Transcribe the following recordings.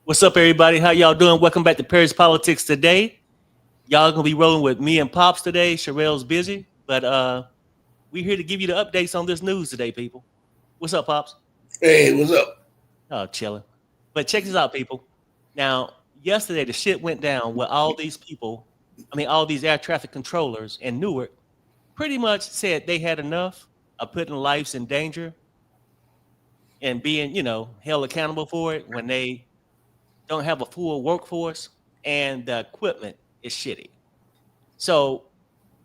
What's up, everybody? How y'all doing? Welcome back to Paris Politics today. Y'all gonna be rolling with me and Pops today. Sherelle's busy, but we're here to give you the updates on this news today, people. What's up, Pops? Hey, what's up? Oh, chilling. But check this out, people. Now, yesterday the shit went down where all these people, all these air traffic controllers in Newark, pretty much said they had enough of putting lives in danger and being, held accountable for it when they don't have a full workforce and the equipment is shitty. So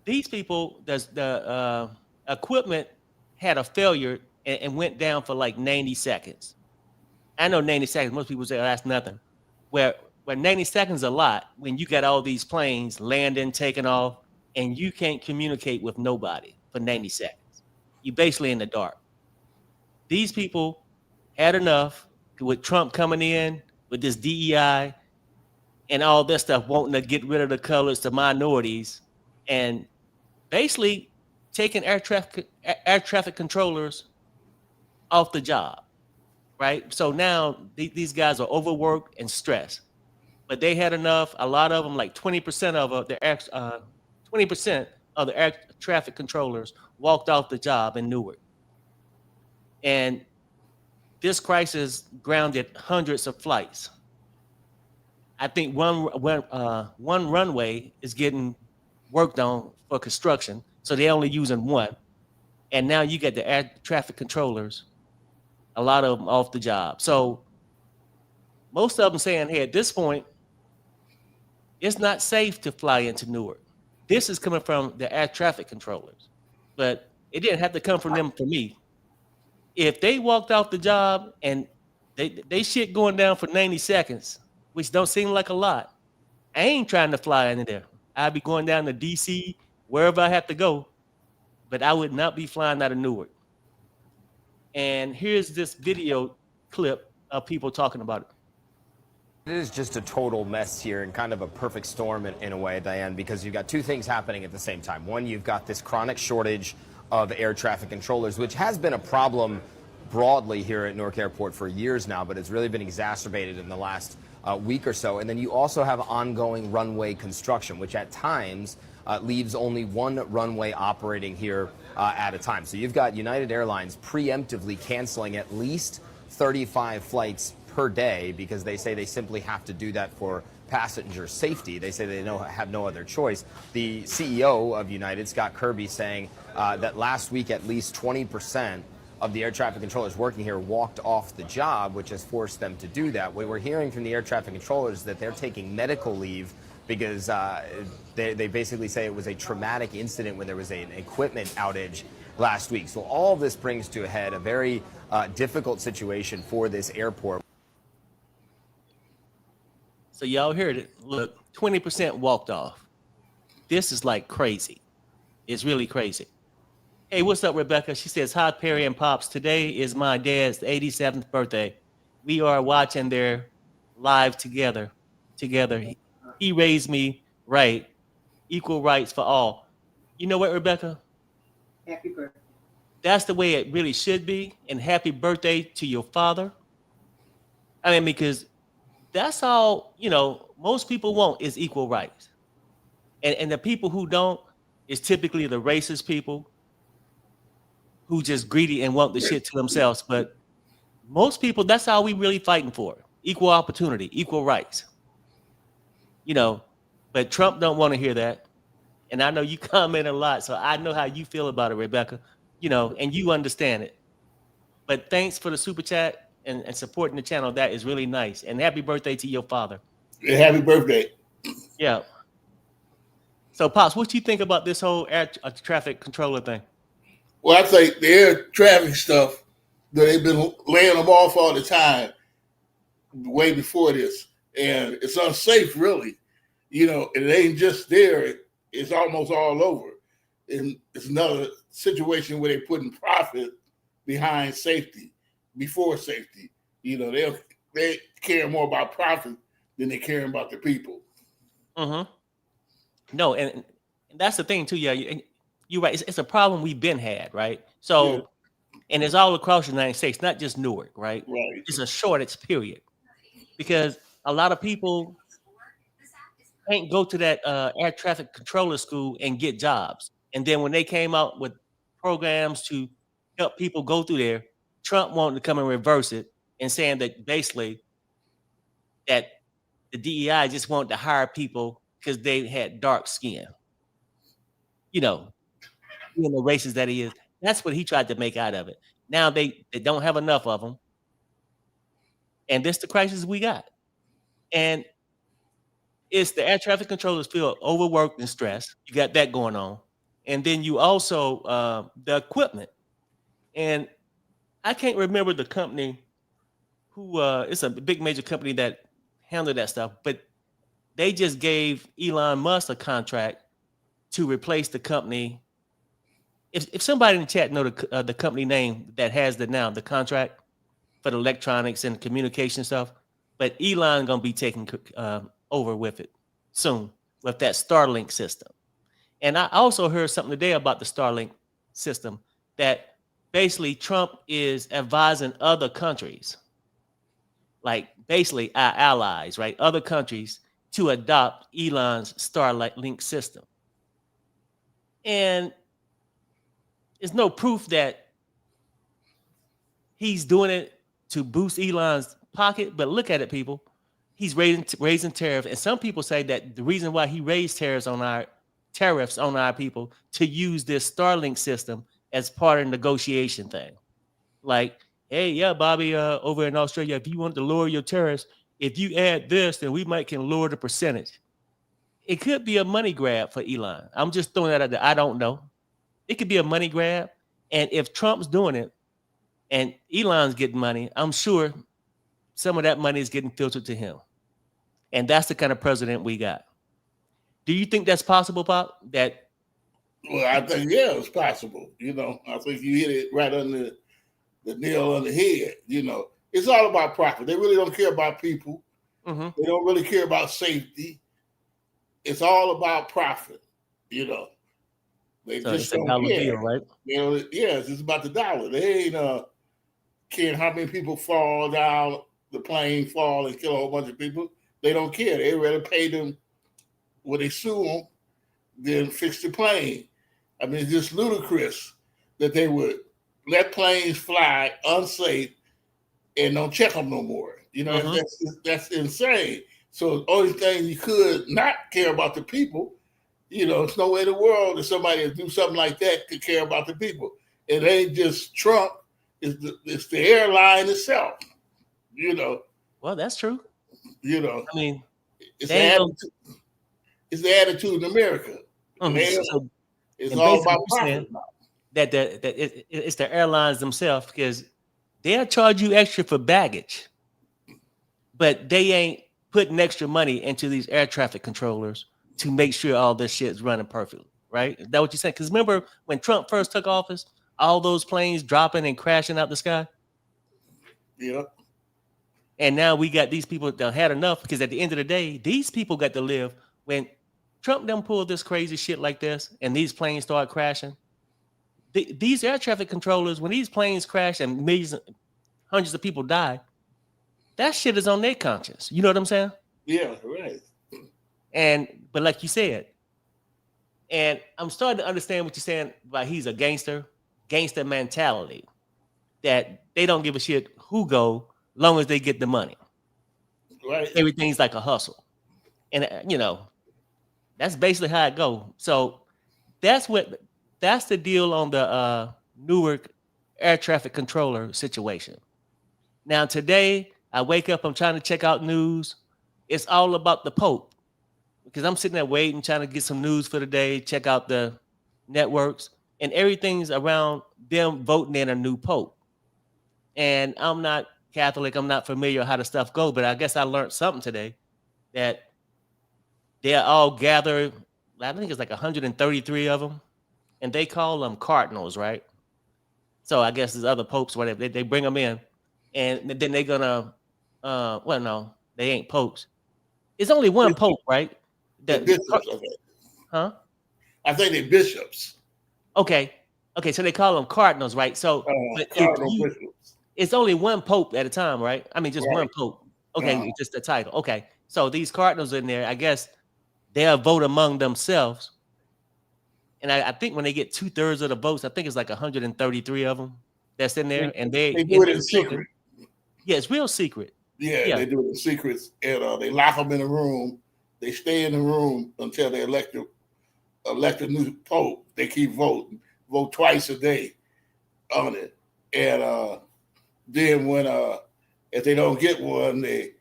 these people, the equipment had a failure and went down for like 90 seconds. I know 90 seconds. Most people say, oh, that's nothing. Where 90 seconds is a lot when you got all these planes landing, taking off, and you can't communicate with nobody for 90 seconds. You're basically in the dark. These people had enough with Trump coming in with this DEI and all this stuff, wanting to get rid of the colors to minorities and basically taking air traffic controllers off the job, right? So now these guys are overworked and stressed, but they had enough. A lot of them, like 20% of the 20% of the air traffic controllers walked off the job in Newark. And this crisis grounded hundreds of flights. I think one runway is getting worked on for construction, so they're only using one. And now you get the air traffic controllers, a lot of them off the job. So most of them saying, hey, at this point, it's not safe to fly into Newark. This is coming from the air traffic controllers, but it didn't have to come from them for me. If they walked off the job and they shit going down for 90 seconds, which don't seem like a lot, I ain't trying to fly into there. I'd be going down to DC, wherever I have to go, but I would not be flying out of Newark. And here's this video clip of people talking about it. It is just a total mess here and kind of a perfect storm in a way, Diane, because you've got two things happening at the same time. One, you've got this chronic shortage of air traffic controllers, which has been a problem broadly here at Newark Airport for years now, but it's really been exacerbated in the last week or so. And then you also have ongoing runway construction, which at times leaves only one runway operating here at a time. So you've got United Airlines preemptively canceling at least 35 flights per day because they say they simply have to do that for passenger safety. They say they have no other choice. The CEO of United, Scott Kirby, saying that last week at least 20% of the air traffic controllers working here walked off the job, which has forced them to do that. We were hearing from the air traffic controllers that they're taking medical leave because they basically say it was a traumatic incident when there was an equipment outage last week. So all of this brings to a head a very difficult situation for this airport. So y'all heard it. Look, 20% walked off. This is like crazy. It's really crazy. Hey, what's up, Rebecca? She says, hi, Perry and Pops. Today is my dad's 87th birthday. We are watching their live together. He raised me right. Equal rights for all. You know what, Rebecca? Happy birthday. That's the way it really should be. And happy birthday to your father. Because that's all, most people want is equal rights. And the people who don't is typically the racist people who just greedy and want the shit to themselves. But most people, that's all we really fighting for. Equal opportunity, equal rights. But Trump don't want to hear that. And I know you comment a lot, so I know how you feel about it, Rebecca, and you understand it. But thanks for the super chat and supporting the channel. That is really nice. And happy birthday to your father. Happy birthday. Yeah. So, Pops, what do you think about this whole air traffic controller thing? Well, I think the air traffic stuff, that they've been laying them off all the time, way before this. And it's unsafe, really. It ain't just there. It's almost all over. And it's another situation where they're putting profit behind safety, before safety. They care more about profit than they care about the people. Mm-hmm. No, and that's the thing, too. Yeah, you're right. It's a problem we've been had, right? So, yeah. And it's all across the United States, not just Newark, right? Right. It's a shortage period. Because a lot of people can't go to that air traffic controller school and get jobs. And then when they came out with programs to help people go through there, Trump wanted to come and reverse it and saying that basically that the DEI just wanted to hire people because they had dark skin. You know, being the racist that he is. That's what he tried to make out of it. Now they don't have enough of them. And this the crisis we got. And it's the air traffic controllers feel overworked and stressed. You got that going on. And then you also the equipment. And I can't remember the company who it's a big major company that handled that stuff, but they just gave Elon Musk a contract to replace the company. If somebody in the chat know the company name that has the contract for the electronics and communication stuff, but Elon gonna be taking over with it soon with that Starlink system. And I also heard something today about the Starlink system that basically Trump is advising other countries, like basically our allies, right? Other countries to adopt Elon's Starlink system. And there's no proof that he's doing it to boost Elon's pocket, but look at it, people. He's raising tariffs, and some people say that the reason why he raised tariffs on our people to use this Starlink system as part of the negotiation thing. Like, hey, yeah, Bobby, over in Australia, if you want to lower your tariffs, if you add this, then we might can lower the percentage. It could be a money grab for Elon. I'm just throwing that out there. I don't know. It could be a money grab. And if Trump's doing it and Elon's getting money, I'm sure some of that money is getting filtered to him. And that's the kind of president we got. Do you think that's possible, Pop? Well, I think, yeah, it's possible. I think you hit it right on the nail on the head. It's all about profit. They really don't care about people. Mm-hmm. They don't really care about safety. It's all about profit. They so just don't care. Deal, right? It's just about the dollar. They ain't caring how many people fall down the plane, fall and kill a whole bunch of people. They don't care. They rather pay them when they sue them than fix the plane. I mean, it's just ludicrous that they would let planes fly unsafe and don't check them no more. That's insane. So the only thing you could not care about the people, it's no way in the world that somebody would do something like that could care about the people. It ain't just Trump. It's the airline itself. Well, that's true. I mean, it's the attitude in America. Mm-hmm. It's all about profit. That it's the airlines themselves, because they'll charge you extra for baggage, but they ain't putting extra money into these air traffic controllers to make sure all this shit is running perfectly, right? Is that what you're saying? Because remember when Trump first took office, all those planes dropping and crashing out the sky? Yeah. And now we got these people that had enough, because at the end of the day, these people got to live. When Trump them pulled this crazy shit like this and these planes start crashing, these air traffic controllers, when these planes crash and hundreds of people die, that shit is on their conscience. You know what I'm saying? Yeah, right. But like you said, and I'm starting to understand what you're saying about he's a gangster mentality, that they don't give a shit who go, long as they get the money. Right. Everything's like a hustle. And that's basically how it goes. So that's the deal on the Newark air traffic controller situation. Now today I wake up, I'm trying to check out news. It's all about the Pope, because I'm sitting there waiting, trying to get some news for the day, check out the networks, and everything's around them voting in a new Pope. And I'm not Catholic, I'm not familiar with how the stuff goes, but I guess I learned something today, that they're all gathered. I think it's like 133 of them, and they call them cardinals, right? So I guess there's other popes, whatever. They bring them in, and then they're gonna, well, no, they ain't popes. It's only one pope, right? Bishops, huh? I think they're bishops. Okay, so they call them cardinals, right? So Cardinal bishops. It's only one pope at a time, right? I mean, just one pope. Okay, just the title. Okay, so these cardinals in there, I guess they'll vote among themselves. And I think when they get 2/3 of the votes, I think it's like 133 of them that's in there, and they do in it in this building. secret. Yeah, it's real secret. Yeah, Yeah. they do it in secrets, and they lock them in a room. They stay in the room until they elect a new pope. They keep voting, vote twice a day on it, and then when if they don't get one, they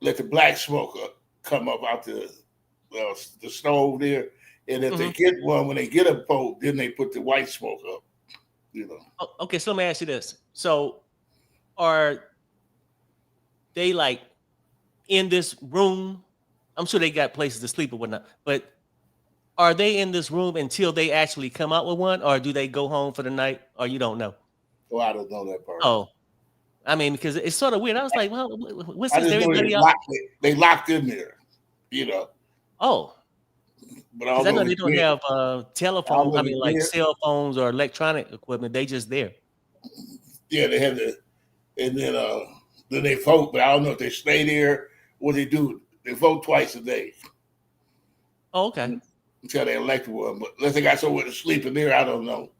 let the black smoke come up out the stove there, and if they get one, when they get a pope, then they put the white smoke up. You know. Okay, so let me ask you this: so, are they like in this room? I'm sure they got places to sleep or whatnot, but are they in this room until they actually come out with one, or do they go home for the night, or you don't know? Oh, I don't know that part. Oh, I mean, because it's sort of weird. I was like, well, what's I this? just know Everybody out? they locked in there, you know. Oh, But because I know they don't have telephone. I mean, like there. cell phones or electronic equipment. They just there. Yeah, they have the, and then they vote. But I don't know if they stay there. What they do, they vote twice a day Oh, okay. until they elect one. But unless they got somewhere to sleep in there, I don't know.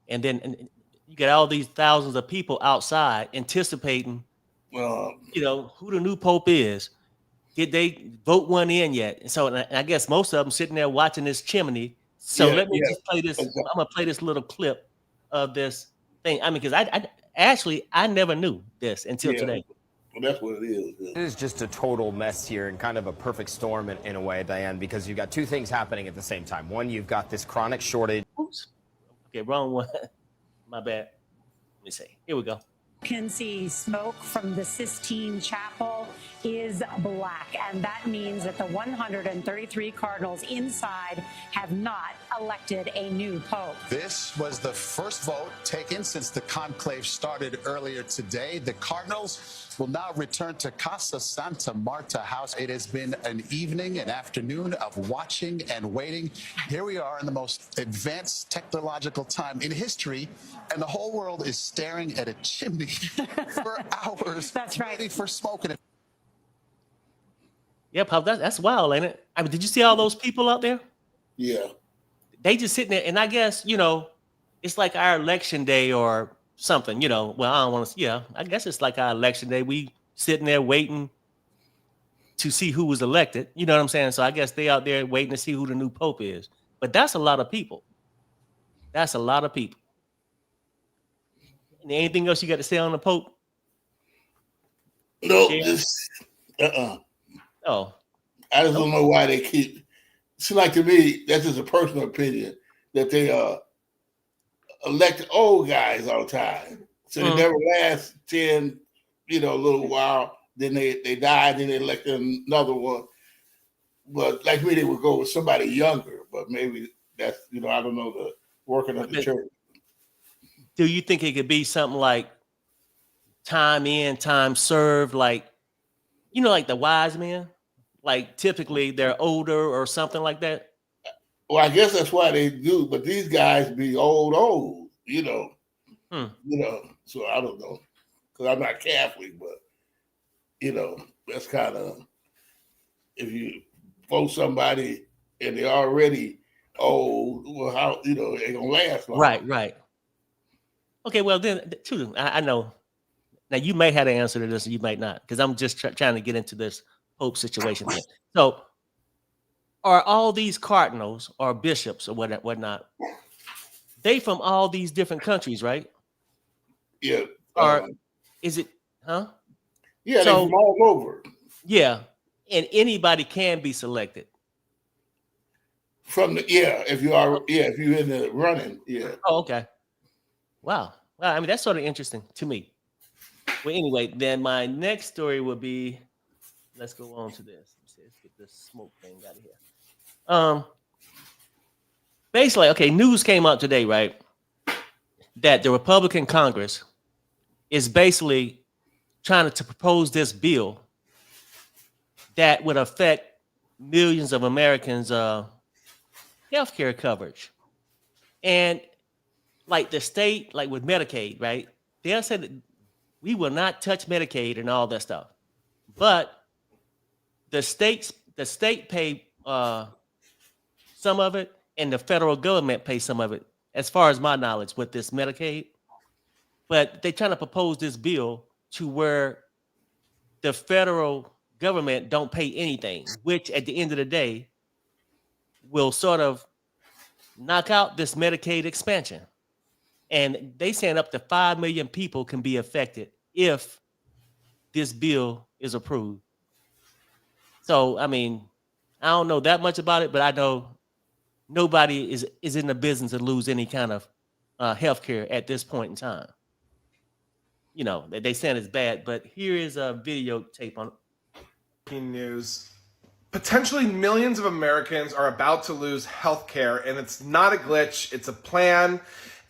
And then you get all these thousands of people outside anticipating, you know, who the new pope is. Did they vote one in yet? And so and I guess most of them sitting there watching this chimney. So let me just play this. Exactly. I'm gonna play this little clip of this thing. I mean, because I never knew this until today. Well, that's what it is. It is just a total mess here and kind of a perfect storm in a way, Diane, because you've got two things happening at the same time. One, you've got this chronic shortage. Oops. Okay, wrong one. My bad. Let me see. Here we go. Can see smoke from the Sistine Chapel is black, and that means that the 133 cardinals inside have not elected a new pope. This was the first vote taken since the conclave started earlier today. The cardinals will now return to Casa Santa Marta House. It has been an evening, an afternoon of watching and waiting. Here we are in the most advanced technological time in history, and the whole world is staring at a chimney for hours. That's right. Waiting for smoke. And Yeah, Pop, that's wild, ain't it? I mean, did you see all those people out there? Yeah. They just sitting there, and I guess, you know, it's like our election day or something, you know. Well, I don't want to, yeah, I guess it's like our election day. We sitting there waiting to see who was elected. You know what I'm saying? So I guess they out there waiting to see who the new pope is. But that's a lot of people. That's a lot of people. And anything else you got to say on the pope? No, Yeah. just Oh, I just don't know why they keep. It's like, to me, that's just a personal opinion that they elect old guys all the time. So they never last 10, a little while. Then they die, then they elect another one. But like me, they would go with somebody younger. But maybe that's, I don't know, the working of the church. do you think it could be something like time in, time served, like, like the wise men? Like typically they're older or something like that? Well, I guess that's why they do. But these guys be old, So I don't know. Because I'm not Catholic, but, that's kind of, if you vote somebody and they're already old, well, how, it ain't going to last long. Right. Okay, well then, too, I know. Now you may have the answer to this, or you might not, because I'm just trying to get into this Pope situation. So, are all these cardinals or bishops or whatnot? They from all these different countries, right? Yeah. Or is it? Huh? Yeah, So, they're from all over. Yeah, and anybody can be selected. If you're in the running, yeah. Oh, okay. Wow. Well, I mean, that's sort of interesting to me. Well, anyway, then my next story would be, let's go on to this. Let's get this smoke thing out of here. Basically, okay, news came out today, right? That the Republican Congress is basically trying to propose this bill that would affect millions of Americans' healthcare coverage. And like the state, like with Medicaid, right? They'll say that we will not touch Medicaid and all that stuff. but the state pay some of it, and the federal government pays some of it, as far as my knowledge, with this Medicaid. But they're trying to propose this bill to where the federal government don't pay anything, which at the end of the day will sort of knock out this Medicaid expansion. And they saying up to 5 million people can be affected if this bill is approved. So, I mean, I don't know that much about it, but I know nobody is in the business to lose any kind of health care at this point in time. You know, they saying it's bad, but here is a videotape on news. Potentially millions of Americans are about to lose health care, and it's not a glitch, it's a plan,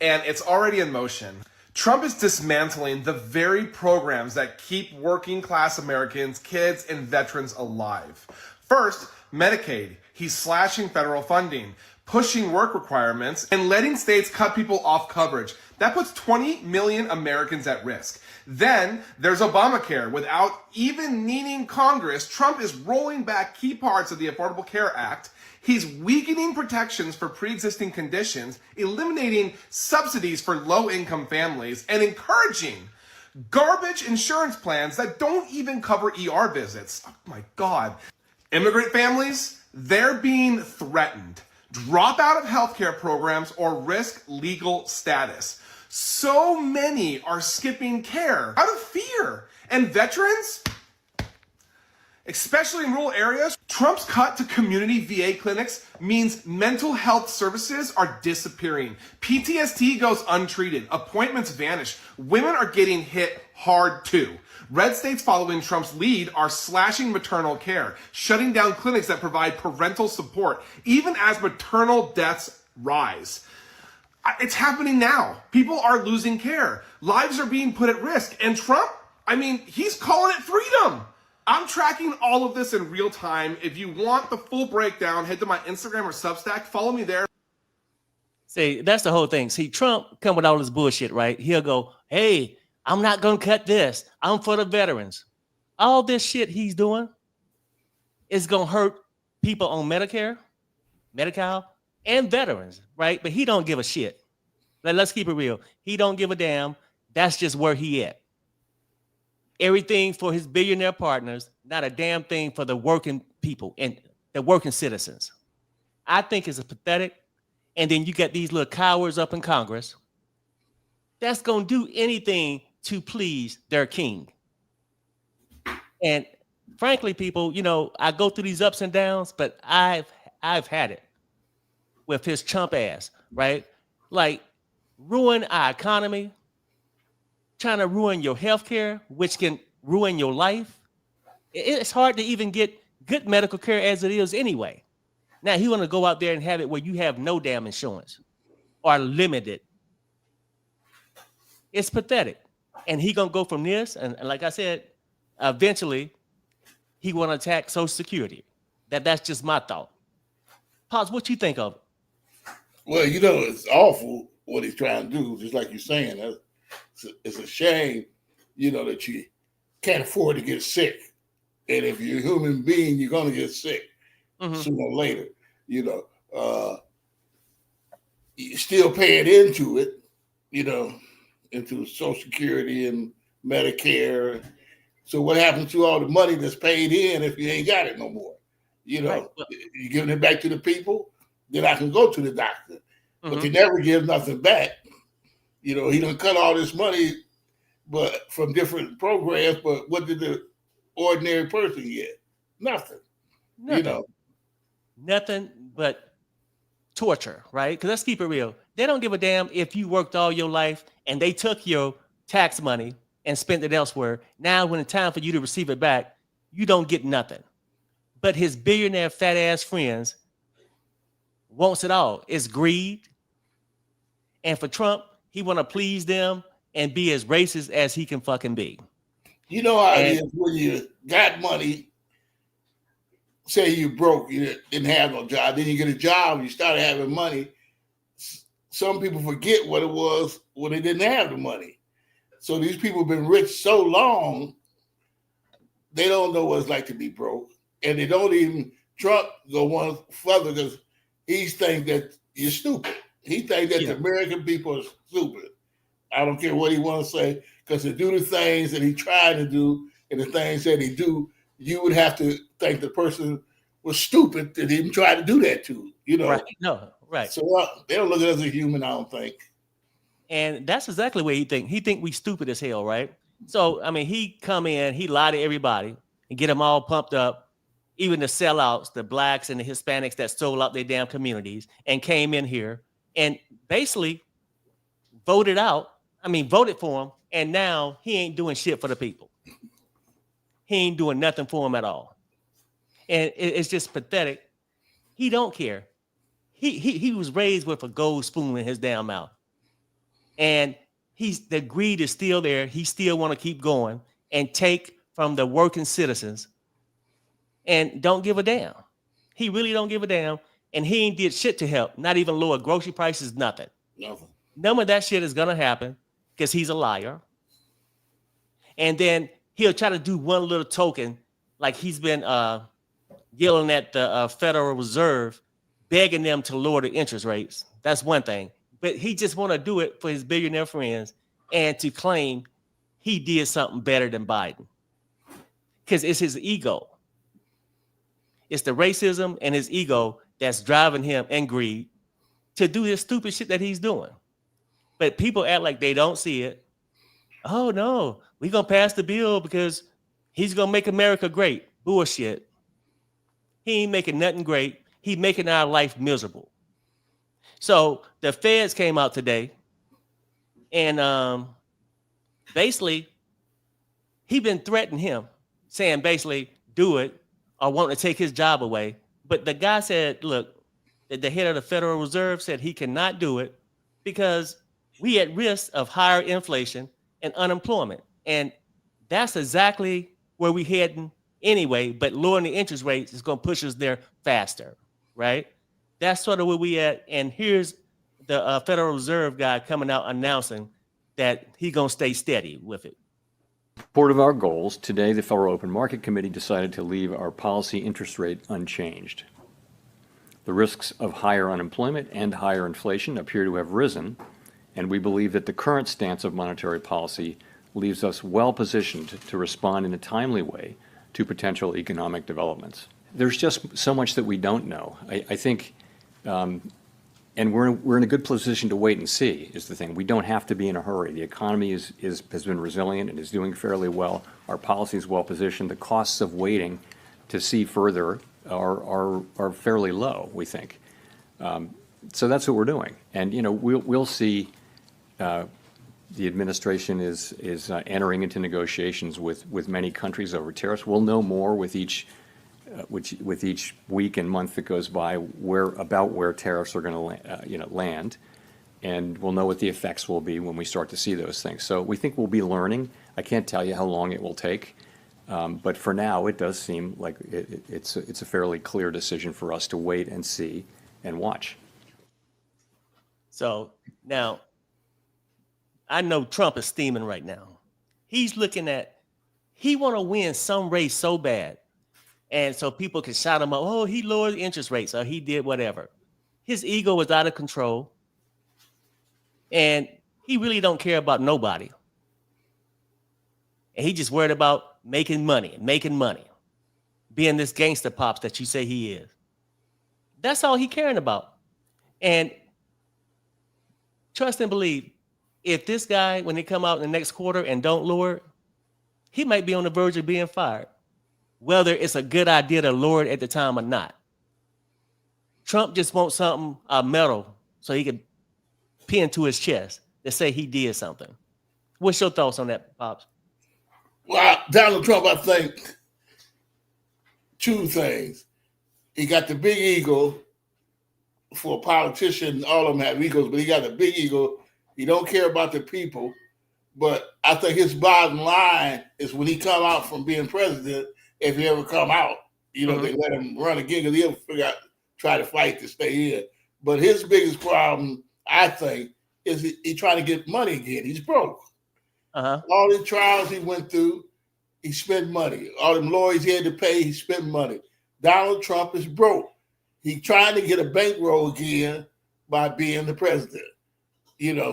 and it's already in motion. Trump is dismantling the very programs that keep working class Americans, kids, and veterans alive. First, Medicaid. He's slashing federal funding, pushing work requirements, and letting states cut people off coverage. That puts 20 million Americans at risk. Then there's Obamacare. Without even needing Congress, Trump is rolling back key parts of the Affordable Care Act. He's weakening protections for pre-existing conditions, eliminating subsidies for low-income families, and encouraging garbage insurance plans that don't even cover ER visits. Oh my God. Immigrant families, they're being threatened. Drop out of healthcare programs or risk legal status. So many are skipping care out of fear. And veterans, especially in rural areas, Trump's cut to community VA clinics means mental health services are disappearing. PTSD goes untreated. Appointments vanish. Women are getting hit hard too. Red states following Trump's lead are slashing maternal care, shutting down clinics that provide parental support, even as maternal deaths rise. It's happening now. People are losing care. Lives are being put at risk. And Trump, I mean, he's calling it freedom. I'm tracking all of this in real time. If you want the full breakdown, head to my Instagram or Substack. Follow me there. See, that's the whole thing. See, Trump come with all this bullshit, right? He'll go, hey, I'm not going to cut this. I'm for the veterans. All this shit he's doing is going to hurt people on Medicare, Medi-Cal, and veterans, right? But he don't give a shit. Let's keep it real. He don't give a damn. That's just where he at. Everything for his billionaire partners, not a damn thing for the working people and the working citizens. I think it's pathetic. And then you got these little cowards up in Congress that's going to do anything to please their king. And frankly, people, you know, I go through these ups and downs, but I've had it with his chump ass, right? Like, ruin our economy, trying to ruin your health care, which can ruin your life. It's hard to even get good medical care as it is anyway. Now, he want to go out there and have it where you have no damn insurance or limited. It's pathetic. And he going to go from this, and like I said, eventually, he want to attack Social Security. That's just my thought. Pops, what you think of it? Well, you know, it's awful what he's trying to do, just like you're saying. It's a shame, you know, that you can't afford to get sick. And if you're a human being, you're going to get sick sooner or later. You know, you still paying into it, you know, into Social Security and Medicare. So what happens to all the money that's paid in if you ain't got it no more? You know, right. You're giving it back to the people, then I can go to the doctor. But they never give nothing back. You know, he done cut all this money but from different programs, but what did the ordinary person get? Nothing. You know. Nothing but torture, right? Because let's keep it real. They don't give a damn if you worked all your life and they took your tax money and spent it elsewhere. Now, when it's time for you to receive it back, you don't get nothing. But his billionaire fat ass friends wants it all. It's greed. And for Trump, he want to please them and be as racist as he can fucking be. You know how it is when you got money, say you broke, you didn't have no job, then you get a job, you started having money. Some people forget what it was when they didn't have the money. So these people have been rich so long, they don't know what it's like to be broke. And they don't even, Trump go one further because he thinks that you're stupid. He thinks that the American people are stupid. I don't care what he wants to say, because to do the things that he tried to do and the things that he do, you would have to think the person was stupid that even tried to do that to, Right. No, right. So they don't look at us as a human, I don't think. And that's exactly what he think. He think we stupid as hell, right? So, I mean, he come in, he lie to everybody and get them all pumped up, even the sellouts, the blacks and the Hispanics that stole out their damn communities and came in here and basically voted for him. And now he ain't doing shit for the people. He ain't doing nothing for them at all. And it's just pathetic. He don't care. He was raised with a gold spoon in his damn mouth. And the greed is still there. He still want to keep going and take from the working citizens and don't give a damn. He really don't give a damn. And he ain't did shit to help. Not even lower grocery prices, nothing. Nothing. None of that shit is going to happen because he's a liar. And then he'll try to do one little token, like he's been yelling at the Federal Reserve, begging them to lower the interest rates. That's one thing. But he just want to do it for his billionaire friends and to claim he did something better than Biden. Because it's his ego. It's the racism and his ego that's driving him and greed to do this stupid shit that he's doing. But people act like they don't see it. Oh, no, we're going to pass the bill because he's going to make America great. Bullshit. He ain't making nothing great. He's making our life miserable. So the feds came out today and basically he been threatening him, saying basically do it or want to take his job away. But the guy said, look, the head of the Federal Reserve said he cannot do it because we at risk of higher inflation and unemployment. And that's exactly where we heading anyway, but lowering the interest rates is going to push us there faster, right? That's sort of where we at. And here's the Federal Reserve guy coming out announcing that he's going to stay steady with it. Support of our goals, today the Federal Open Market Committee decided to leave our policy interest rate unchanged. The risks of higher unemployment and higher inflation appear to have risen, and we believe that the current stance of monetary policy leaves us well positioned to respond in a timely way to potential economic developments. There's just so much that we don't know. I think, and we're in a good position to wait and see is the thing. We don't have to be in a hurry. The economy has been resilient and is doing fairly well. Our policy is well positioned. The costs of waiting to see further are fairly low, we think. So that's what we're doing. And we'll see. The administration is entering into negotiations with many countries over tariffs. We'll know more with each week and month that goes by where tariffs are going to land, and we'll know what the effects will be when we start to see those things. So we think we'll be learning. I can't tell you how long it will take, but for now it does seem like it's a fairly clear decision for us to wait and see and watch. So now, I know Trump is steaming right now. He's looking at, he want to win some race so bad. And so people can shout him up, oh, he lowered the interest rates or he did whatever. His ego was out of control. And he really don't care about nobody. And he just worried about making money, being this gangster pops that you say he is. That's all he caring about. And trust and believe, if this guy, when he come out in the next quarter and don't lower it, he might be on the verge of being fired, whether it's a good idea to lower it at the time or not. Trump just wants something, a medal, so he can pin to his chest to say he did something. What's your thoughts on that, Pops? Well, Donald Trump, I think two things. He got the big ego. For a politician, all of them have egos, but he got a big ego. He don't care about the people. But I think his bottom line is when he come out from being president, if he ever come out, they let him run again because he'll try to fight to stay in. But his biggest problem, I think, is he trying to get money again. He's broke. All the trials he went through, He spent money. All them lawyers he had to pay, he spent money. Donald Trump is broke. He's trying to get a bankroll again by being the president.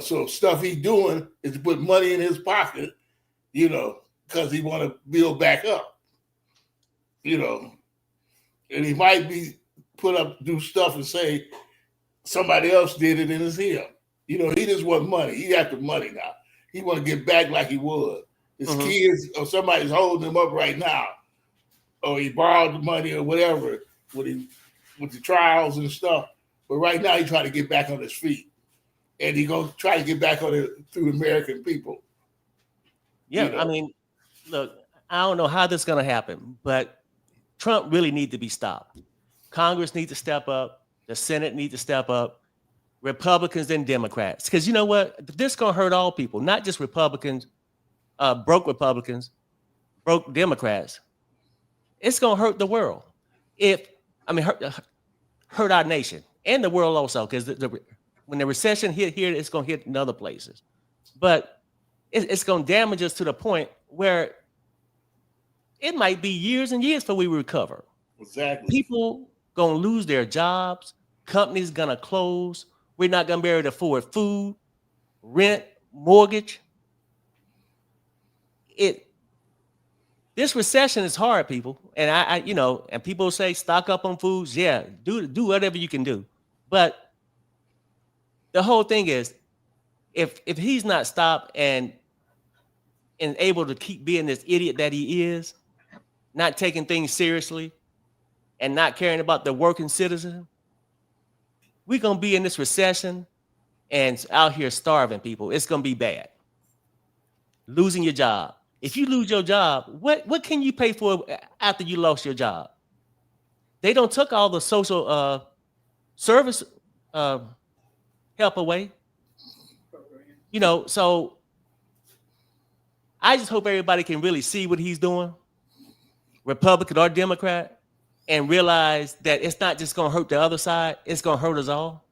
So stuff he's doing is to put money in his pocket, because he want to build back up. And he might be do stuff and say somebody else did it and it's him. He just want money. He got the money now. He want to get back like he was. His kids or somebody's holding him up right now, or he borrowed the money or whatever with the trials and stuff. But right now he's trying to get back on his feet, and he's gonna try to get back on it through the American people. Yeah, I mean, look, I don't know how this is gonna happen, but Trump really needs to be stopped. Congress needs to step up. The Senate needs to step up. Republicans and Democrats, because you know what, this is gonna hurt all people, not just Republicans. Broke Republicans, broke Democrats. It's gonna hurt the world. Hurt our nation and the world also, because when the recession hit here, it's gonna hit in other places. But it's gonna damage us to the point where it might be years and years before we recover. Exactly. People gonna lose their jobs. Companies gonna close. We're not gonna be able to afford food, rent, mortgage. This recession is hard, people, and and people say stock up on foods. Yeah, do whatever you can do, but the whole thing is, if he's not stopped and able to keep being this idiot that he is, not taking things seriously, and not caring about the working citizen, we're gonna be in this recession and out here starving people. It's gonna be bad. Losing your job. If you lose your job, what can you pay for after you lost your job? They don't took all the social service help away. So I just hope everybody can really see what he's doing, Republican or Democrat, and realize that it's not just going to hurt the other side, it's going to hurt us all.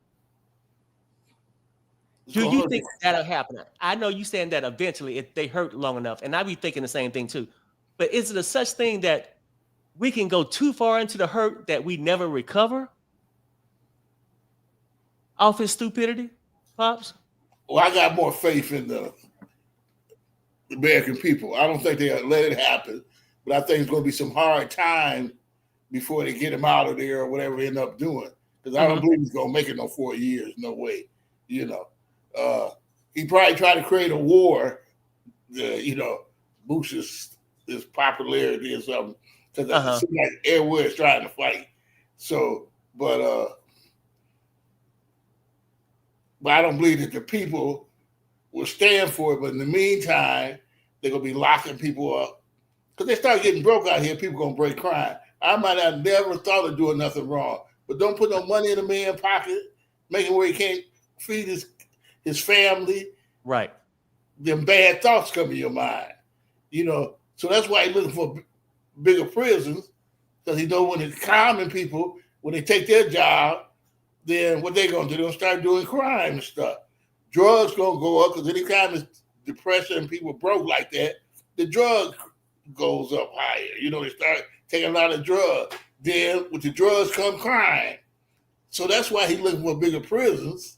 Do you think that'll happen? I know you saying that eventually if they hurt long enough, and I be thinking the same thing too. But is it a such thing that we can go too far into the hurt that we never recover off his stupidity, Pops? Well, I got more faith in the American people. I don't think they'll let it happen, but I think it's going to be some hard time before they get him out of there or whatever they end up doing. Because I don't believe he's going to make it no 4 years. No way. He probably tried to create a war, boost his popularity or something. Because it seems like everywhere is trying to fight. So, but I don't believe that the people will stand for it. But in the meantime, they're going to be locking people up. Because they start getting broke out here, people going to break crime. I might have never thought of doing nothing wrong. But don't put no money in a man's pocket, make him where he can't feed his family. Right. Them bad thoughts come in your mind. So that's why he's looking for bigger prisons, because he know when the common people, when they take their job, then what they going to do? They're going to start doing crime and stuff. Drugs going to go up, because any kind of depression and people broke like that, the drug goes up higher. They start taking a lot of drugs. Then with the drugs come crime. So that's why he's looking for bigger prisons.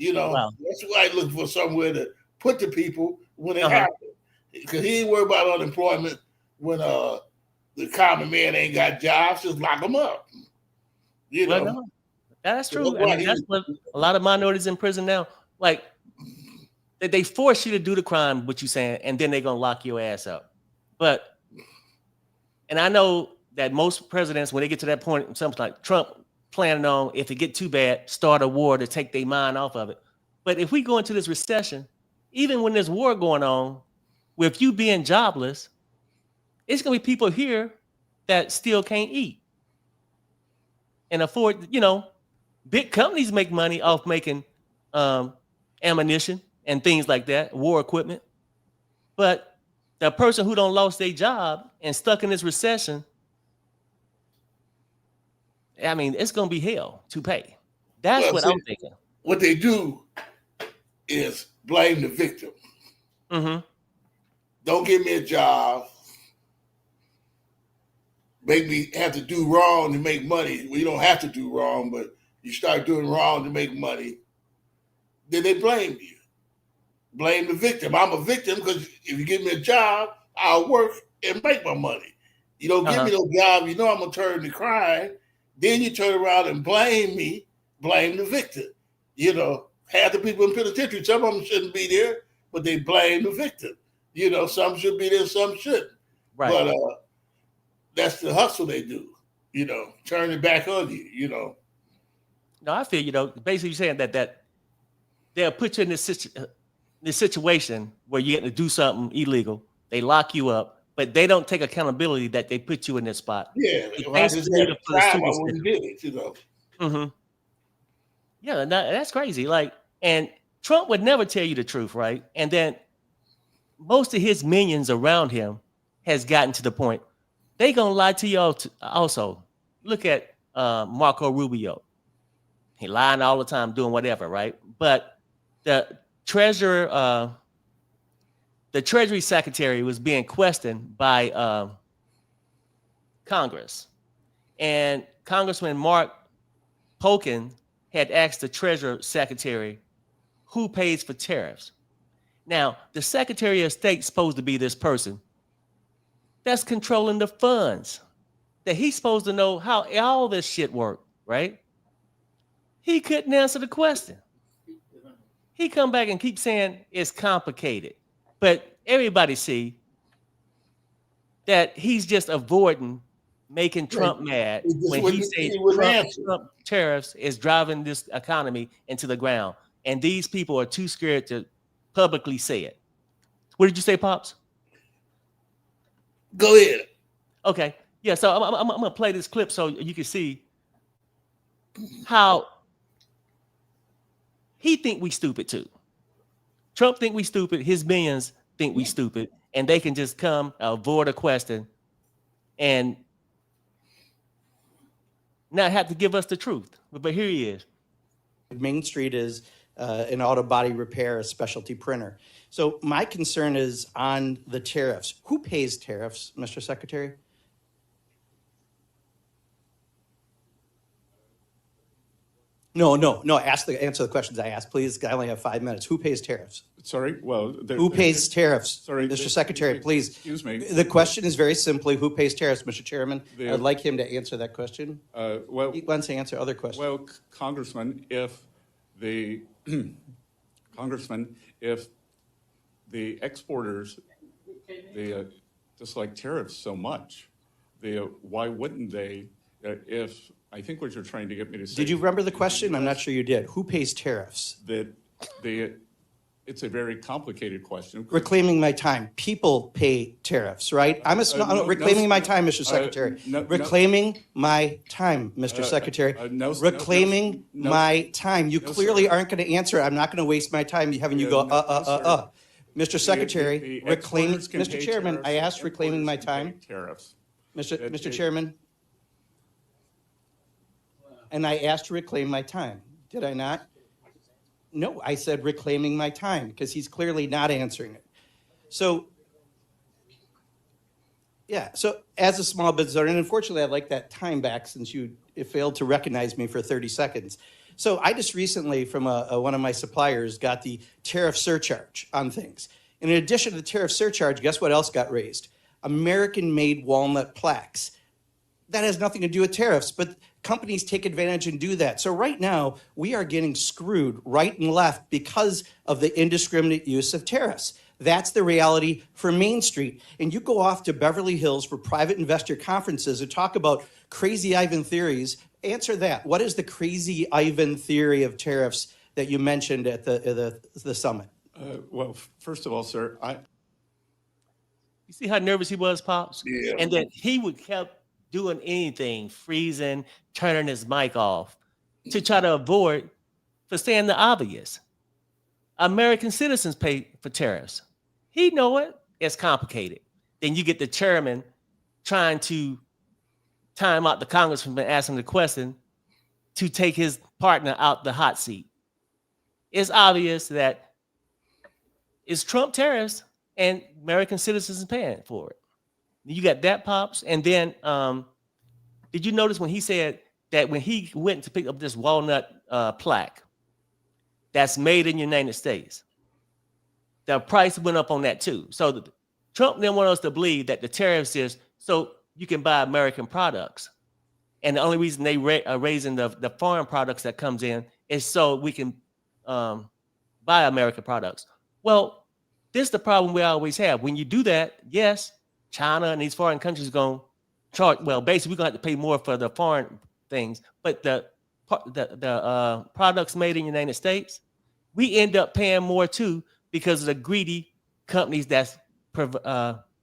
Wow. That's why he's looking for somewhere to put the people when it happens. Because he ain't worried about unemployment when the common man ain't got jobs. Just lock them up. Well, no, that's true. That's what a lot of minorities in prison now. Like, they force you to do the crime, what you saying, and then they're going to lock your ass up. And I know that most presidents, when they get to that point, something like Trump, planning on, if it get too bad, start a war to take their mind off of it. But if we go into this recession, even when there's war going on, with you being jobless, it's going to be people here that still can't eat and afford, big companies make money off making ammunition and things like that, war equipment. But the person who don't lost their job and stuck in this recession, it's going to be hell to pay. That's what I'm thinking. What they do is blame the victim. Mm-hmm. Don't give me a job. make me have to do wrong to make money. Well, you don't have to do wrong, but you start doing wrong to make money. Then they blame you. Blame the victim. I'm a victim because if you give me a job, I'll work and make my money. You don't give me no job, you know I'm going to turn to crime. Then you turn around and blame me, blame the victim. You know, half the people in penitentiary, some of them shouldn't be there, but they blame the victim. You know, some should be there, some shouldn't. Right. But that's the hustle they do, you know, turn it back on you, you know. No, I feel, you know, basically saying that they'll put you in this situation where you get to do something illegal. They lock you up, but they don't take accountability that they put you in this spot. Yeah, They if I just basically had to put a time, I super wouldn't sticker. get it, you know. Mm-hmm. Yeah, that's crazy. Like, and Trump would never tell you the truth, right? And then most of his minions around him has gotten to the point they gonna lie to you also. Look at Marco Rubio. He lying all the time, doing whatever, right? But the Treasury Secretary was being questioned by Congress, and Congressman Mark Polkin had asked the Treasury Secretary, who pays for tariffs? Now, the Secretary of State's supposed to be this person that's controlling the funds, that he's supposed to know how all this shit works, right? He couldn't answer the question. He come back and keep saying it's complicated, but everybody see that he's just avoiding making Trump mad when he says Trump tariffs is driving this economy into the ground. And these people are too scared to publicly say it. What did you say, Pops? Go ahead. Okay. Yeah, so I'm going to play this clip so you can see how he think we stupid too. Trump think we stupid. His minions think we stupid. And they can just come avoid a question and not have to give us the truth. But here he is. Main Street is an auto body repair, a specialty printer. So my concern is on the tariffs. Who pays tariffs, Mr. Secretary? No. Answer the questions I asked, please. I only have 5 minutes. Who pays tariffs? Sorry, well... Who pays tariffs? Sorry, Mr. Secretary, please. Excuse me. The question is very simply, who pays tariffs, Mr. Chairman? I'd like him to answer that question. Well, He wants to answer other questions. well, Congressman, if the exporters, dislike tariffs so much, why wouldn't they, if, I think what you're trying to get me to say... Did you remember the question? I'm not sure you did. Who pays tariffs? It's a very complicated question. Reclaiming my time. People pay tariffs, right? Reclaiming my time, Mr. Secretary. Reclaiming my time, Mr. Secretary. Reclaiming my time. You clearly aren't going to answer. I'm not going to waste my time having you go, Mr. Secretary, reclaiming, Mr. Chairman, I asked reclaiming my time. Tariffs. Mr. Chairman, and I asked to reclaim my time. Did I not? No, I said reclaiming my time because he's clearly not answering it. So, yeah, so as a small business owner, and unfortunately I'd like that time back since you failed to recognize me for 30 seconds. So I just recently from one of my suppliers got the tariff surcharge on things. And in addition to the tariff surcharge, guess what else got raised? American-made walnut plaques. That has nothing to do with tariffs, but companies take advantage and do that. So right now, we are getting screwed right and left because of the indiscriminate use of tariffs. That's the reality for Main Street. And you go off to Beverly Hills for private investor conferences and talk about crazy Ivan theories. Answer that. What is the crazy Ivan theory of tariffs that you mentioned at the summit? Well, first of all, sir, You see how nervous he was, Pops? Yeah. And then he would kept doing anything, freezing, turning his mic off to try to avoid for saying the obvious. American citizens pay for tariffs. He know it. It's complicated. Then you get the chairman trying to time out the congressman asking the question to take his partner out the hot seat. It's obvious that it's Trump tariffs and American citizens paying for it. You got that, Pops. And then did you notice when he said that when he went to pick up this walnut plaque that's made in the United States, the price went up on that too. So Trump didn't want us to believe that the tariffs is so you can buy American products. And the only reason they are raising the foreign products that comes in is so we can buy American products. Well, this is the problem we always have. When you do that, yes, China and these foreign countries are going to charge. Well, basically, we're going to have to pay more for the foreign things. But the products made in the United States, we end up paying more too because of the greedy companies that's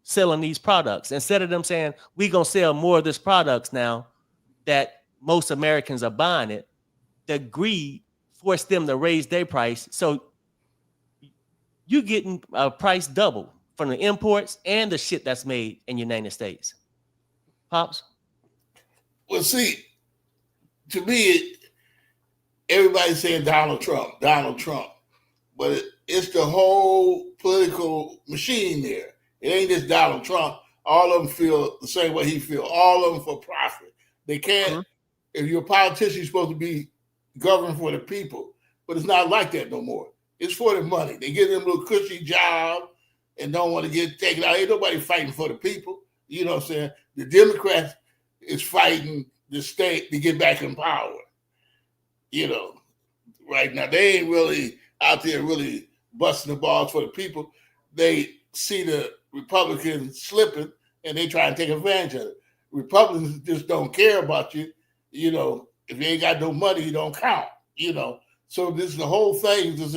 selling these products. Instead of them saying, we're going to sell more of these products now that most Americans are buying it, the greed forced them to raise their price. So you're getting a price double from the imports and the shit that's made in the United States. Pops? Well, see, to me, everybody's saying Donald Trump, but it's the whole political machine there. It ain't just Donald Trump. All of them feel the same way he feels. All of them for profit. They can't, if you're a politician, you're supposed to be governed for the people, but it's not like that no more. It's for the money. They get them a little cushy job and don't want to get taken out. Ain't nobody fighting for the people. You know what I'm saying? The Democrats is fighting the state to get back in power. You know, right now, they ain't really out there really busting the balls for the people. They see the Republicans slipping and they try and take advantage of it. Republicans just don't care about you. You know, if you ain't got no money, you don't count, you know. So the whole thing is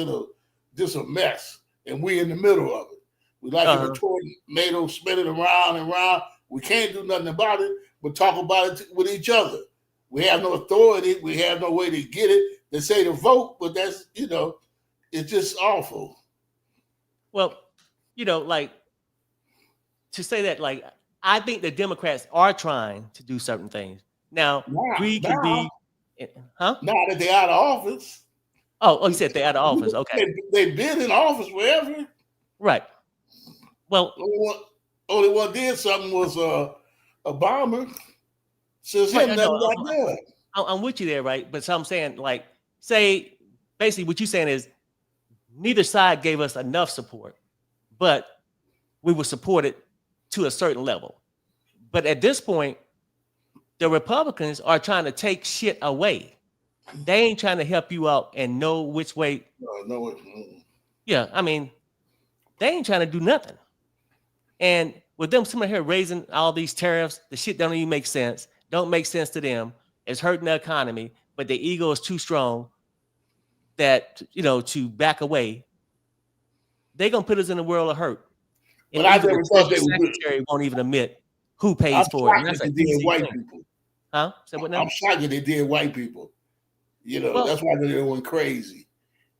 just a mess. And we in the middle of it. We like a tornado spinning around and around. We can't do nothing about it, but talk about it with each other. We have no authority. We have no way to get it. They say to vote, but that's, you know, it's just awful. Well, you know, like, to say that, like, I think the Democrats are trying to do certain things. Now, we can be, Now that they're out of office. Oh, you said they're out of office. Okay. They've been in office forever. Right. Well, only one did something was Obama. Since him, never got done. I'm with you there, right? But so I'm saying, like, say, basically what you're saying is neither side gave us enough support, but we were supported to a certain level. But at this point, the Republicans are trying to take shit away. They ain't trying to help you out and know which way. No. Yeah, I mean, they ain't trying to do nothing. And with them sitting here raising all these tariffs, the shit don't even make sense. Don't make sense to them. It's hurting the economy, but their ego is too strong that, you know, to back away. They're going to put us in a world of hurt. And but I never thought they would. The Secretary won't even admit who pays for it. That's they did white people. Huh? So what now? I'm shocked that they did white people. You know, that's why they went crazy.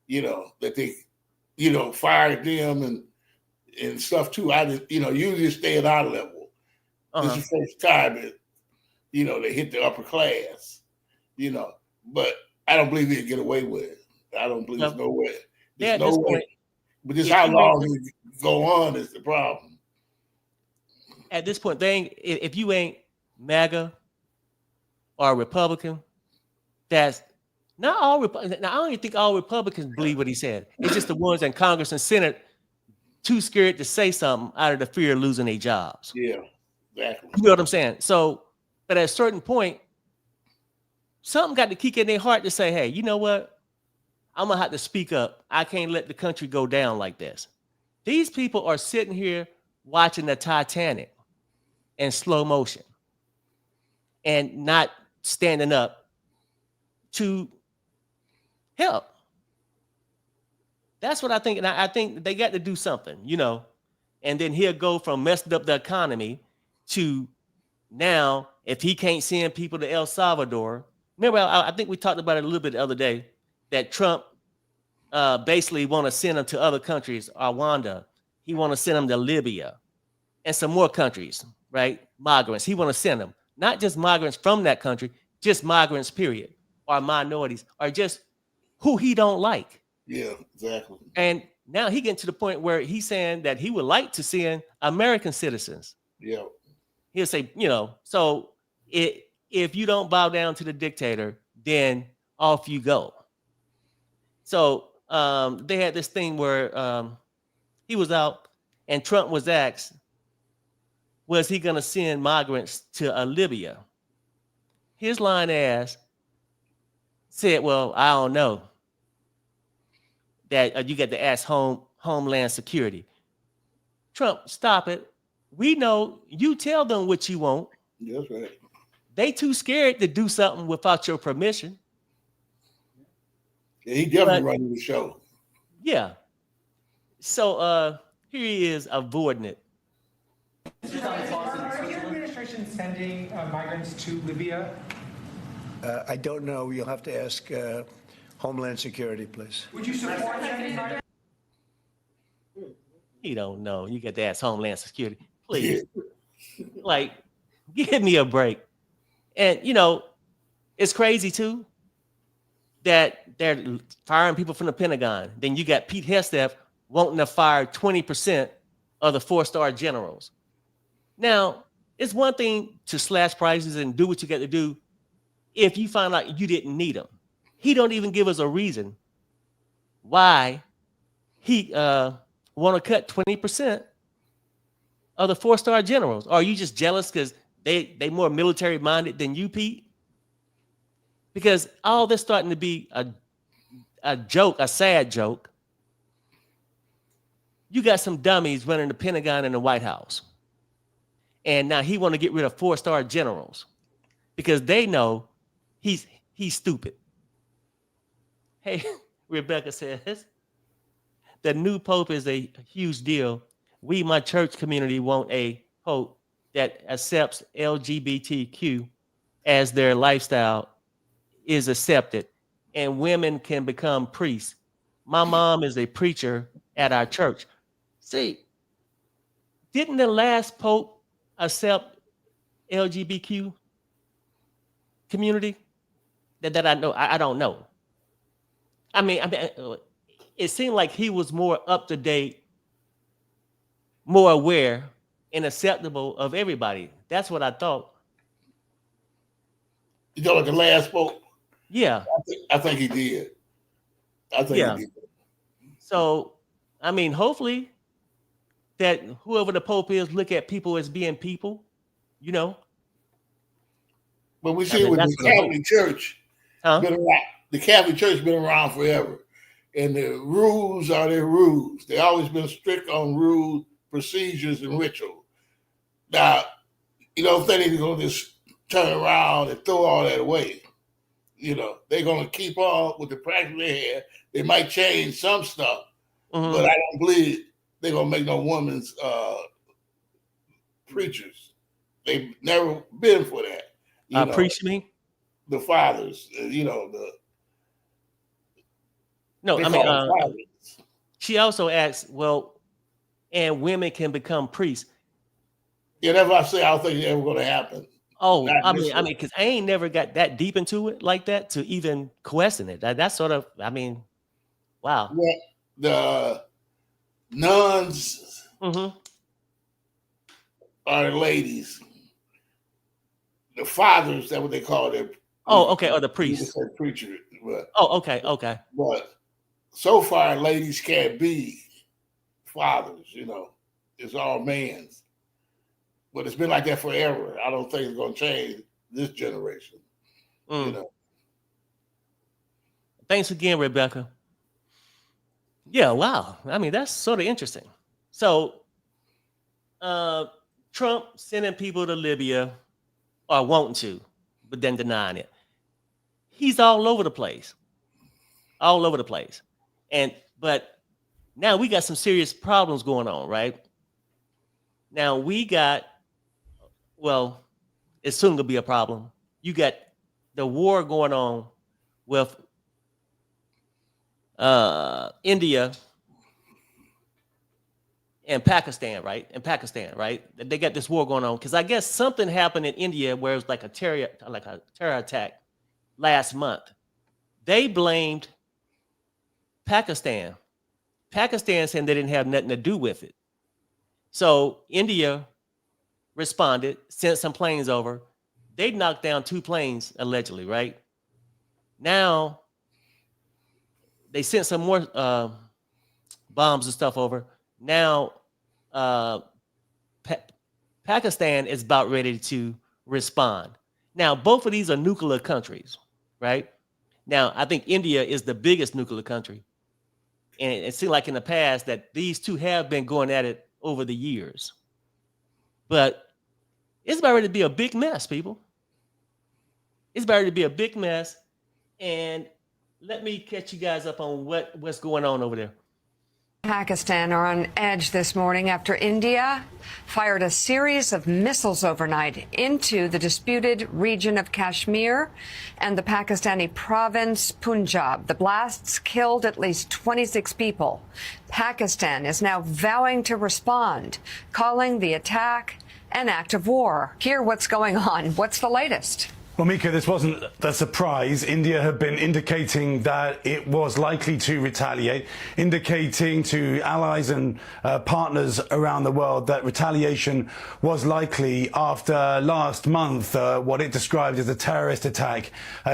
You know, that they, you know, fired them and stuff too. I didn't, you know, usually stay at our level. This is the first time that, you know, they hit the upper class, you know, but I don't believe they'd get away with it. I don't believe there's no way. There's no way. But just how long it go on is the problem. At this point, if you ain't MAGA or a Republican, that's not all Republicans. Now, I don't even think all Republicans believe what he said. It's just the ones in Congress and Senate too scared to say something out of the fear of losing their jobs. Yeah, exactly. You know what I'm saying? So, but at a certain point, something got to kick in their heart to say, hey, you know what? I'm going to have to speak up. I can't let the country go down like this. These people are sitting here watching the Titanic in slow motion and not standing up to help. That's what I think. And I think they got to do something, you know, and then he'll go from messing up the economy to now, if he can't send people to El Salvador. Remember, I think we talked about it a little bit the other day, that Trump basically want to send them to other countries, Rwanda. He want to send them to Libya and some more countries, right? Migrants. He want to send them, not just migrants from that country, just migrants, period, or minorities, or just who he don't like. Yeah, exactly. And now he getting to the point where he's saying that he would like to send American citizens. Yeah. He'll say, so if you don't bow down to the dictator, then off you go. So they had this thing where he was out and Trump was asked, was he going to send migrants to Libya? His line said, well, I don't know. That you got to ask Homeland Security. Trump, stop it. We know, you tell them what you want. That's right. They too scared to do something without your permission. Yeah, he definitely running the show. Yeah. So here he is avoiding it. Are your administration sending migrants to Libya? I don't know. You'll have to ask Homeland Security, please. Would you support sending migrants? He don't know. You got to ask Homeland Security. Please. Like, give me a break. And, it's crazy, too, that they're firing people from the Pentagon. Then you got Pete Hegseth wanting to fire 20% of the 4-star generals. Now, it's one thing to slash prices and do what you got to do if you find out you didn't need them. He don't even give us a reason why he want to cut 20% of the 4-star generals. Or are you just jealous because they more military minded than you, Pete? Because all this starting to be a joke, a sad joke. You got some dummies running the Pentagon and the White House. And now he want to get rid of 4-star generals because they know he's stupid. Hey, Rebecca says, the new pope is a huge deal. We, my church community, want a pope that accepts LGBTQ as their lifestyle is accepted, and women can become priests. My mom is a preacher at our church. See, didn't the last pope accept LGBTQ community? That I know. I don't know. I mean, it seemed like he was more up to date, more aware, and acceptable of everybody. That's what I thought. You know, like the last pope. Yeah, I think he did. I think he did. So, I mean, hopefully that whoever the pope is look at people as being people, But we see with the Catholic Church, the Catholic Church been around forever. And the rules are their rules. They always been strict on rules, procedures, and ritual. Now, if they need to go just turn around and throw all that away, they're going to keep on with the practice they had. They might change some stuff, but I don't believe they're going to make no women's preachers. They've never been for that. Preach me? The fathers, No, I mean, she also asks, well, and women can become priests. Yeah, that's what I say. I don't think it's ever going to happen. Oh, I mean, because I ain't never got that deep into it like that to even question it. That's sort of, wow. Well, the nuns are the ladies. The fathers, that's what they call them. Oh, okay. Or the priests. Preacher. But, okay. But so far, ladies can't be fathers, It's all men's. But it's been like that forever. I don't think it's going to change this generation. Thanks again, Rebecca. Yeah, wow. I mean, that's sort of interesting. So, Trump sending people to Libya, or wanting to, but then denying it. He's all over the place. All over the place. But now we got some serious problems going on, right? Now we got, it's soon to be a problem. You got the war going on with India and Pakistan, right? They got this war going on because I guess something happened in India where it was like a terror attack last month. They blamed Pakistan. Pakistan saying they didn't have nothing to do with it. So India responded, sent some planes over. They knocked down 2 planes, allegedly, right? Now, they sent some more bombs and stuff over. Now, Pakistan is about ready to respond. Now, both of these are nuclear countries, right? Now, I think India is the biggest nuclear country. And it seemed like in the past that these two have been going at it over the years. But it's about ready to be a big mess, people. It's about ready to be a big mess. And let me catch you guys up on what's going on over there. Pakistan are on edge this morning after India fired a series of missiles overnight into the disputed region of Kashmir and the Pakistani province Punjab. The blasts killed at least 26 people. Pakistan is now vowing to respond, calling the attack an act of war. Hear what's going on. What's the latest? Well, Mika, this wasn't a surprise. India had been indicating that it was likely to retaliate, indicating to allies and partners around the world that retaliation was likely after last month what it described as a terrorist attack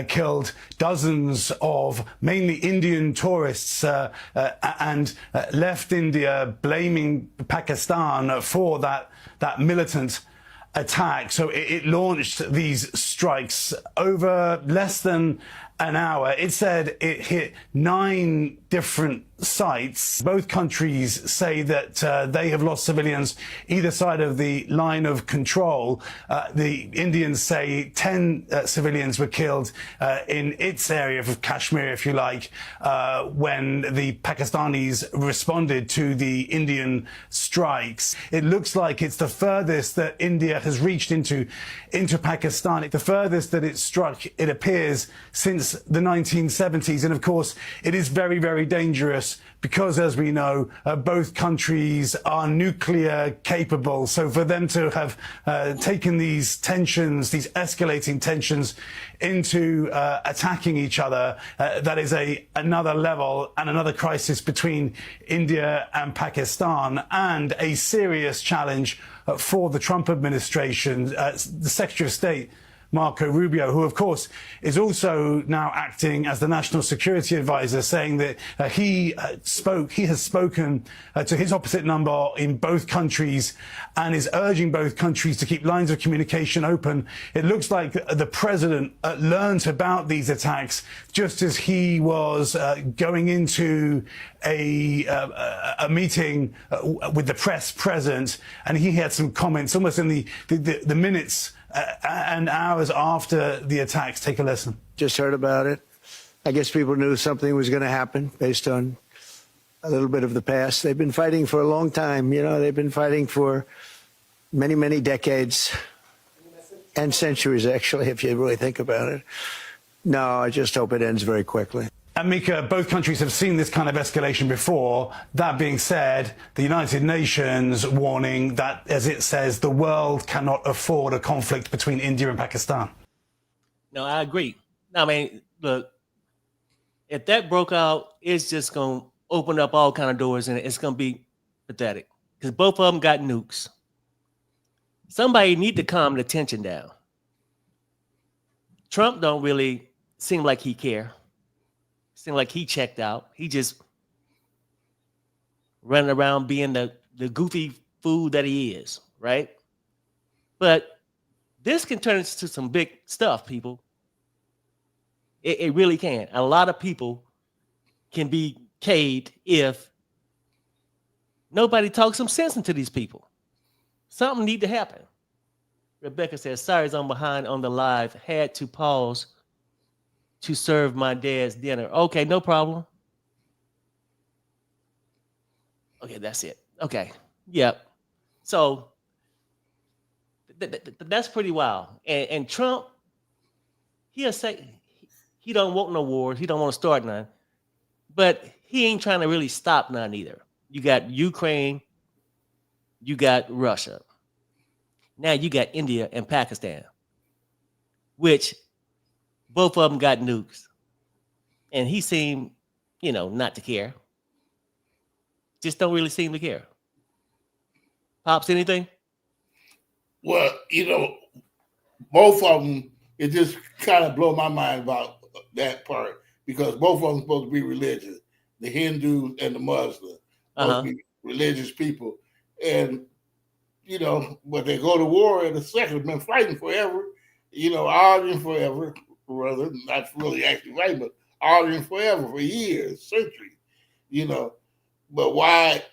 killed dozens of mainly Indian tourists and left India blaming Pakistan for that militant attack. So it launched these strikes over less than an hour. It said it hit 9 different sites. Both countries say that they have lost civilians either side of the line of control. The Indians say 10 civilians were killed in its area of Kashmir, if you like, when the Pakistanis responded to the Indian strikes. It looks like it's the furthest that India has reached into Pakistan. The furthest that it struck, it appears, since the 1970s. And of course, it is very, very dangerous because, as we know, both countries are nuclear capable. So for them to have taken these tensions, these escalating tensions, into attacking each other, that is another level and another crisis between India and Pakistan, and a serious challenge for the Trump administration. The Secretary of State, Marco Rubio, who, of course, is also now acting as the national security advisor, saying that he has spoken to his opposite number in both countries and is urging both countries to keep lines of communication open. It looks like the president learned about these attacks just as he was going into a meeting with the press present, and he had some comments almost in the minutes and hours after the attacks. Take a listen. Just heard about it. I guess people knew something was going to happen based on a little bit of the past. They've been fighting for a long time. You know, they've been fighting for many, many decades and centuries, actually, if you really think about it. No, I just hope it ends very quickly. And Mika, both countries have seen this kind of escalation before. That being said, the United Nations warning that, as it says, the world cannot afford a conflict between India and Pakistan. No, I agree. I mean, look, if that broke out, it's just going to open up all kind of doors, and it's going to be pathetic because both of them got nukes. Somebody need to calm the tension down. Trump don't really seem like he care. Seem like he checked out. He just running around being the goofy fool that he is, right? But this can turn into some big stuff, people. It really can. A lot of people can be caved if nobody talks some sense into these people. Something need to happen. Rebecca says, sorry, I'm behind on the live. Had to pause to serve my dad's dinner. Okay, no problem. Okay, that's it. Okay, yep. So that's pretty wild. And Trump, he'll say he don't want no wars. He don't want to start none. But he ain't trying to really stop none either. You got Ukraine. You got Russia. Now you got India and Pakistan, which both of them got nukes. And he seemed, not to care. Just don't really seem to care. Pops, anything? Well, both of them, it just kind of blow my mind about that part because both of them supposed to be religious. The Hindu and the Muslim supposed to be religious people. And, but they go to war in a second, been fighting forever, arguing forever, rather, not really actually fighting, but arguing forever for years, centuries, But why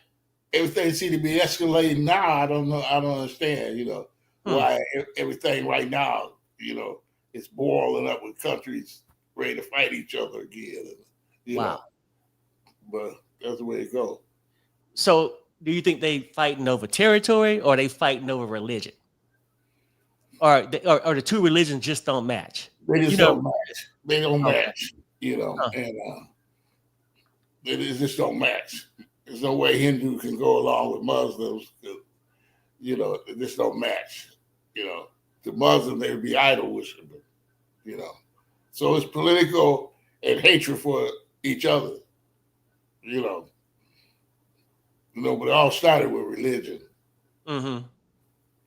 everything seems to be escalating now, I don't know. I don't understand, why everything right now, is boiling up with countries ready to fight each other again. Wow. But that's the way it goes. So do you think they fighting over territory or they fighting over religion? Or the two religions just don't match? They just don't match. They don't match, and it just don't match. There's no way Hindu can go along with Muslims. It just don't match. The Muslim, they would be idol worshiping. So it's political and hatred for each other. But it all started with religion. Mm-hmm.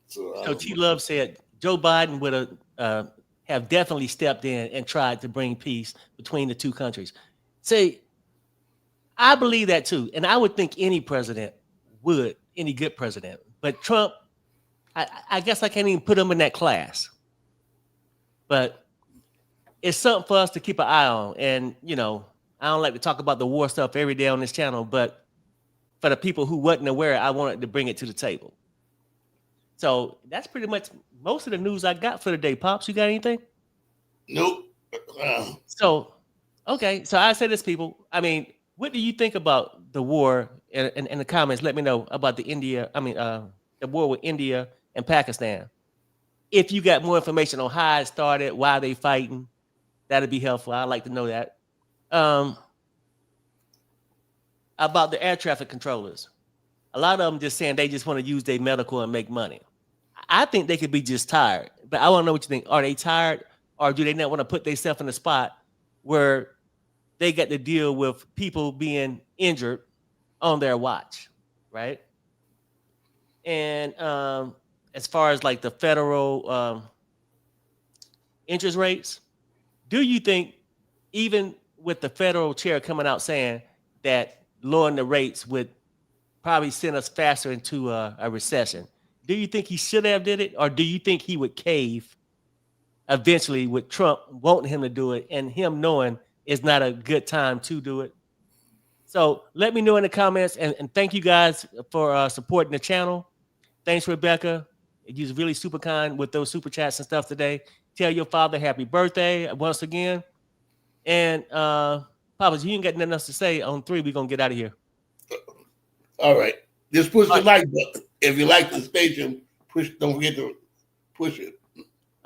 So T. Love said Joe Biden would have definitely stepped in and tried to bring peace between the two countries. See, I believe that too. And I would think any president would, any good president. But Trump, I guess I can't even put him in that class. But it's something for us to keep an eye on. And, I don't like to talk about the war stuff every day on this channel, but for the people who wasn't aware, I wanted to bring it to the table. So that's pretty much most of the news I got for the day. Pops, you got anything? Nope. So, okay. So I say this, people. I mean, what do you think about the war? In the comments, let me know about the war with India and Pakistan. If you got more information on how it started, why they fighting, that'd be helpful. I'd like to know that. About the air traffic controllers. A lot of them just saying they just want to use their medical and make money. I think they could be just tired, but I want to know what you think. Are they tired, or do they not want to put themselves in a spot where they got to deal with people being injured on their watch, right? And as far as like the federal interest rates, do you think even with the federal chair coming out saying that lowering the rates would probably send us faster into a recession, do you think he should have did it, or do you think he would cave eventually with Trump wanting him to do it and him knowing it's not a good time to do it? So let me know in the comments, and thank you guys for supporting the channel. Thanks, Rebecca. You was really super kind with those super chats and stuff today. Tell your father happy birthday once again. And Papa, you ain't got nothing else to say. On 3, we're going to get out of here. All right. Just push the like button. If you like the station, don't forget to push it.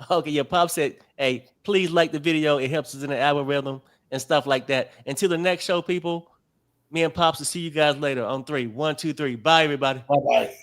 Okay, your Pop said, hey, please like the video. It helps us in the algorithm and stuff like that. Until the next show, people, me and Pops will see you guys later on 3. 1, 2, 3. Bye, everybody. Bye-bye.